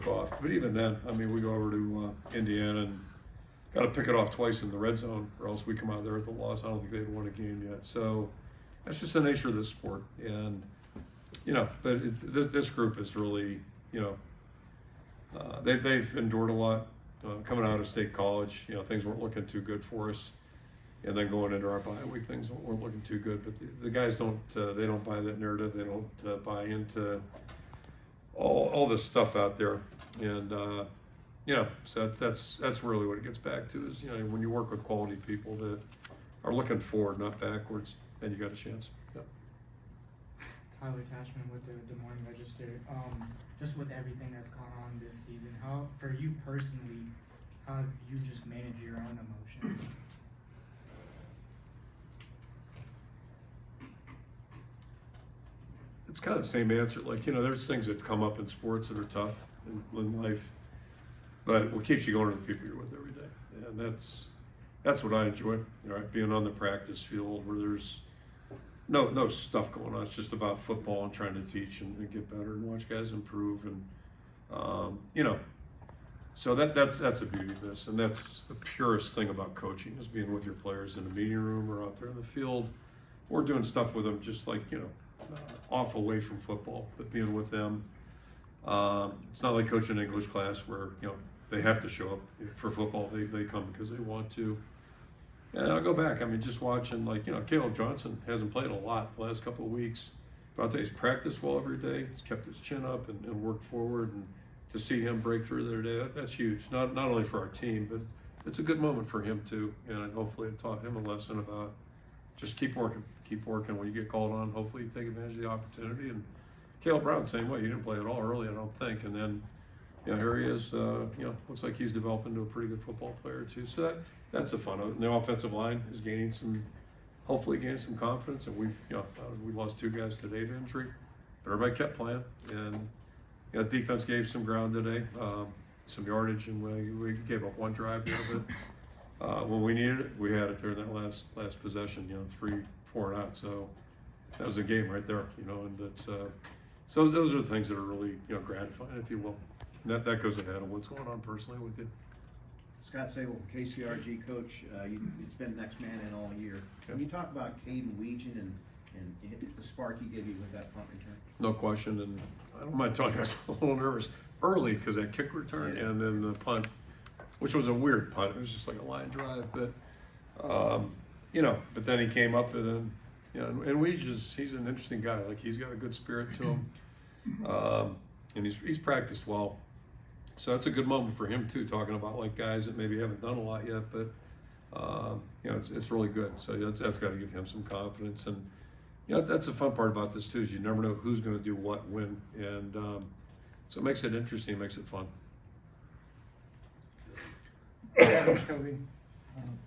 took off. But even then, I mean, we go over to Indiana and got to pick it off twice in the red zone, or else we come out there with a loss. I don't think they'd won a game yet. So that's just the nature of this sport. And, but this group is really, they've endured a lot. Coming out of state college, things weren't looking too good for us. And then going into our bye week, things weren't looking too good. But the guys don't buy that narrative. They don't buy into all this stuff out there. And, so that's really what it gets back to is, when you work with quality people that are looking forward, not backwards, then you got a chance. Yep. Tyler Tashman with the Des Moines Register. Just with everything that's gone on this season, how, for you personally, how have you just managed your own emotions? It's kind of the same answer. Like, there's things that come up in sports that are tough in life, but what keeps you going are the people you're with every day. And that's what I enjoy, right? Being on the practice field where there's no stuff going on. It's just about football and trying to teach and get better and watch guys improve. And, so that's the beauty of this. And that's the purest thing about coaching is being with your players in the meeting room or out there in the field or doing stuff with them just like, off away from football, but being with them. It's not like coaching an English class where, they have to show up for football. They come because they want to. And I'll go back. I mean, just watching, Caleb Johnson hasn't played a lot the last couple of weeks. But I'll tell you, he's practiced well every day. He's kept his chin up and worked forward. And to see him break through the other day, that's huge. Not only for our team, but it's a good moment for him too. And hopefully it taught him a lesson about just keep working. Keep working. When you get called on, hopefully you take advantage of the opportunity. And Caleb Brown, same way. He didn't play at all early, I don't think. And then, here he is. Looks like he's developing into a pretty good football player too. So that's the fun of it. And the offensive line is hopefully gaining some confidence. And we lost 2 guys today to injury, but everybody kept playing. And defense gave some ground today, some yardage, and we gave up 1 drive there. But when we needed it, we had it during that last possession. 3, 4 and out. So that was a game right there. And it's so those are the things that are really gratifying, if you will. And that goes ahead of what's going on personally with you. Scott Sable, KCRG coach. It's been next man in all year. Okay. Can you talk about Caden Weegan and the spark he gave you with that punt return? No question, and I don't mind telling you, I was a little nervous early because that kick return and then the punt, which was a weird punt. It was just like a line drive, but but then he came up and then, and he's an interesting guy. Like he's got a good spirit to him, and he's practiced well. So that's a good moment for him too, talking about like guys that maybe haven't done a lot yet, but it's really good. So that's got to give him some confidence, and that's the fun part about this too is you never know who's going to do what when, and so it makes it interesting, it makes it fun. Coach Kobe,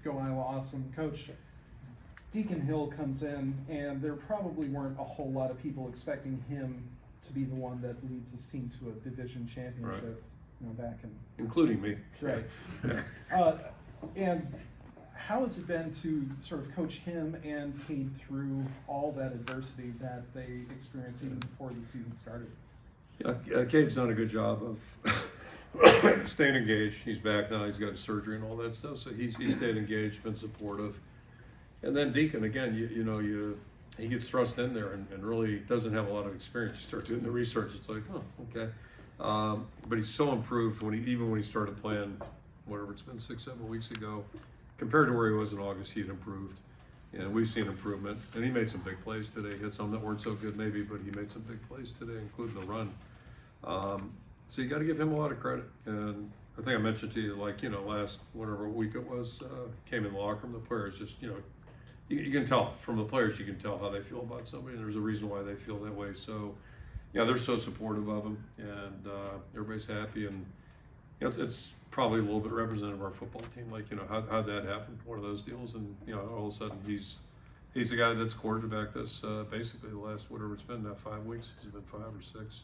go Iowa, awesome. Coach, Deacon Hill comes in, and there probably weren't a whole lot of people expecting him to be the one that leads his team to a division championship. Right. Back in, Including me. right. And how has it been to sort of coach him and Cade through all that adversity that they experienced even before the season started? Yeah, Cade's done a good job of staying engaged. He's back now. He's got his surgery and all that stuff, so he's stayed engaged, been supportive. And then Deacon, again, he gets thrust in there and really doesn't have a lot of experience. You start doing the research, it's like, oh, okay. But he's so improved even when he started playing, whatever it's been 6-7 weeks ago, compared to where he was in August, he had improved. And we've seen improvement. And he made some big plays today. He had some that weren't so good maybe, but he made some big plays today, including the run. So you got to give him a lot of credit. And I think I mentioned to you, last whatever week it was, came in the locker room, the players just, you can tell from the players, you can tell how they feel about somebody, and there's a reason why they feel that way. So, they're so supportive of him, and everybody's happy, and it's probably a little bit representative of our football team. Like, how'd that happen? One of those deals, and all of a sudden he's the guy that's quarterbacked us basically the last whatever it's been now 5 weeks. It's been 5 or 6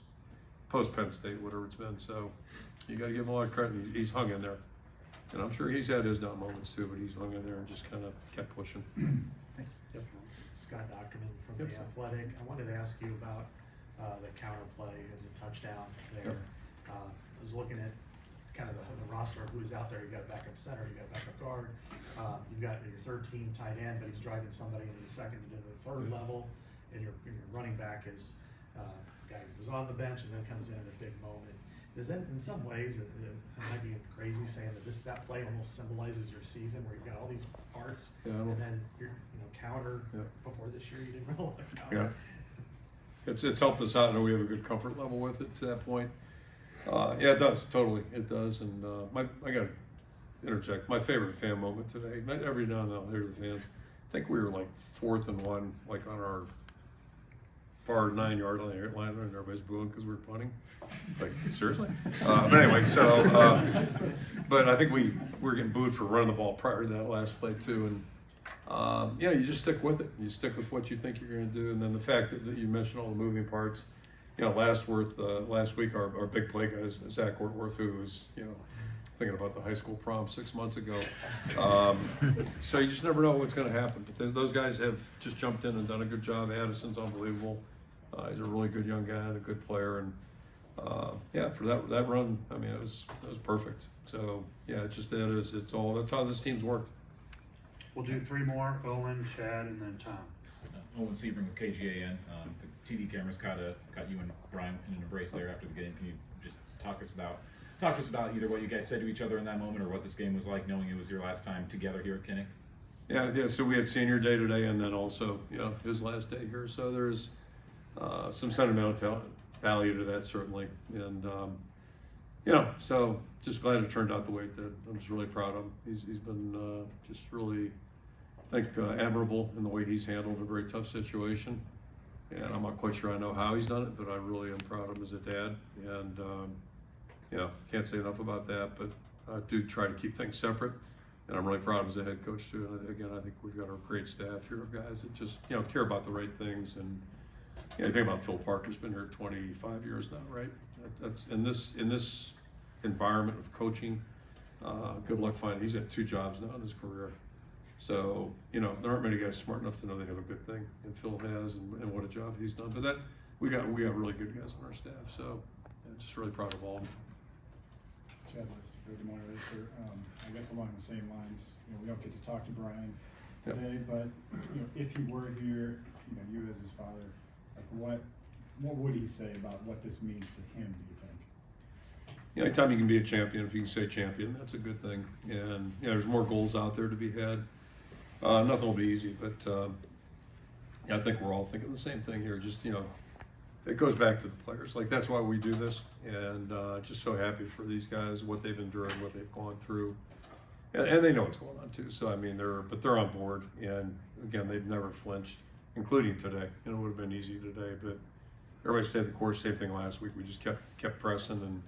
post Penn State, whatever it's been. So you got to give him a lot of credit. He's hung in there. And I'm sure he's had his down moments too, but he's hung in there and just kind of kept pushing. Thanks. Yep. Scott Dockerman from The Athletic. I wanted to ask you about the counter play as a touchdown there. Yep. was looking at kind of the roster of who's out there. You got a backup center, you got a backup guard, you've got your third team tight end, but he's driving somebody into the second into the third level, and your running back is a guy who was on the bench and then comes in at a big moment. Is that in some ways, it might be crazy saying that that play almost symbolizes your season, where you've got all these parts, Yeah, and then you're counter. Yeah. Before this year, you didn't really Yeah. counter. It's helped us out, and we have a good comfort level with it to that point. Yeah, it does, totally, it does. And I got to interject. My favorite fan moment today. Every now and then I'll hear the fans. I think we were like 4th and 1, like on our far 9-yard line, and everybody's booing because we were punting. Like, seriously? But anyway, so but I think we were getting booed for running the ball prior to that last play too. And yeah, you just stick with it. You stick with what you think you're going to do, and then the fact that you mentioned all the moving parts. You know, last week our big play guy is Zach Ortworth, who was thinking about the high school prom 6 months ago. So you just never know what's going to happen. But those guys have just jumped in and done a good job. Addison's unbelievable. He's a really good young guy and a good player, and yeah, for that run, I mean, it was perfect. So yeah, that's how this team's worked. We'll do 3 more, Owen, Chad, and then Tom. Owen Sebring with KGAN. The TV cameras caught you and Brian in an embrace there after the game. Can you just talk to us about either what you guys said to each other in that moment, or what this game was like, knowing it was your last time together here at Kinnick? Yeah. So we had senior day today, and then also his last day here. So there's some sentimental value to that, certainly, and so just glad it turned out the way it did. I'm just really proud of him. He's been just really, I think, admirable in the way he's handled a very tough situation. And I'm not quite sure I know how he's done it, but I really am proud of him as a dad. And can't say enough about that. But I do try to keep things separate, and I'm really proud of him as a head coach too. And again, I think we've got a great staff here of guys that just care about the right things. And you think about Phil Parker's been here 25 years now, right? That's in this environment of coaching. Good luck finding. He's got 2 jobs now in his career. So, there aren't many guys smart enough to know they have a good thing, and Phil has, and what a job he's done. But we got really good guys on our staff, so just really proud of all of them. Chad Lester, Des Moines Register. I guess along the same lines, we don't get to talk to Brian today, but if he were here, you as his father, like what would he say about what this means to him, do you think? Anytime you can be a champion, if you can say champion, that's a good thing. And there's more goals out there to be had. Nothing will be easy, but I think we're all thinking the same thing here. Just it goes back to the players. Like, that's why we do this, and just so happy for these guys, what they've endured, what they've gone through, and they know what's going on too. So I mean, they're on board, and again, they've never flinched, including today. It would have been easy today, but everybody stayed the course. Same thing last week. We just kept pressing, and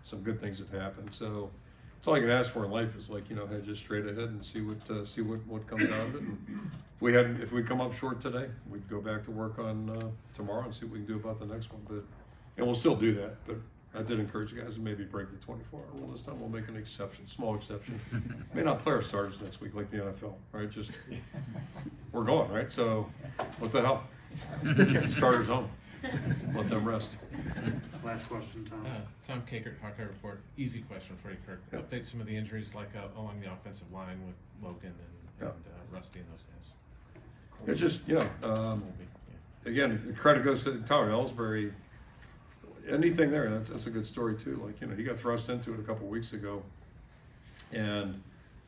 some good things have happened. So it's all I can ask for in life is head just straight ahead and see what comes out of it. And if we come up short today, we'd go back to work on tomorrow and see what we can do about the next one. And we'll still do that. But I did encourage you guys to maybe break the 24-hour rule this time. We'll make an exception, small exception. May not play our starters next week like the NFL, right? Just we're going, right? So what the hell? Starters home. Let them rest. Last question, Tom. Tom Kakert, Hawkeye Report. Easy question for you, Kirk. Yep. Update some of the injuries, like along the offensive line with Logan and Rusty and those guys. It's just, again, the credit goes to Tyler Ellsbury. Anything there, that's a good story too. Like, he got thrust into it a couple weeks ago. And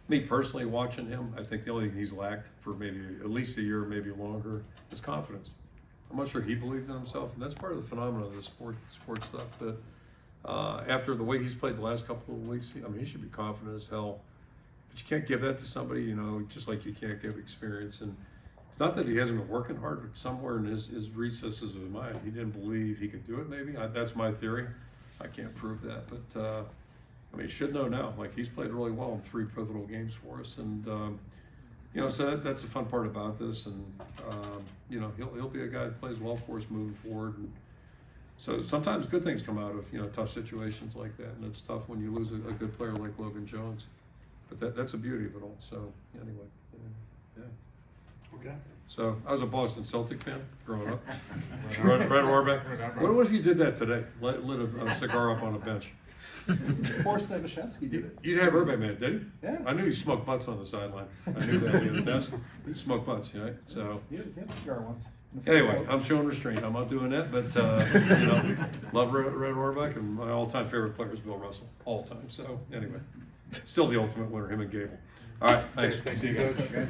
me personally, watching him, I think the only thing he's lacked for maybe at least a year, maybe longer, is confidence. I'm not sure he believes in himself, and that's part of the phenomenon of the sport stuff. But after the way he's played the last couple of weeks, he should be confident as hell. But you can't give that to somebody, just like you can't give experience. And it's not that he hasn't been working hard, but somewhere in his recesses of his mind, he didn't believe he could do it. Maybe that's my theory. I can't prove that, but he should know now. Like, he's played really well in 3 pivotal games for us, and so that's the fun part about this. And he'll be a guy that plays well for us moving forward. And so sometimes good things come out of tough situations like that, and it's tough when you lose a good player like Logan Jones. But that's the beauty of it all. So anyway, yeah. Okay. So I was a Boston Celtic fan growing up. Red Auerbach. What if you did that today? Lit a cigar up on a bench. Forrest Evashevsky did it. You'd have everybody mad, did he? Yeah. I knew he smoked butts on the sideline. I knew that the other desk. He smoked butts, right? So. He had a cigar once. Anyway, I'm showing restraint. I'm not doing that, but you know, love Red Auerbach, and my all-time favorite player is Bill Russell, all time. So anyway, still the ultimate winner, him and Gable. All right, thanks. Thank you, Coach.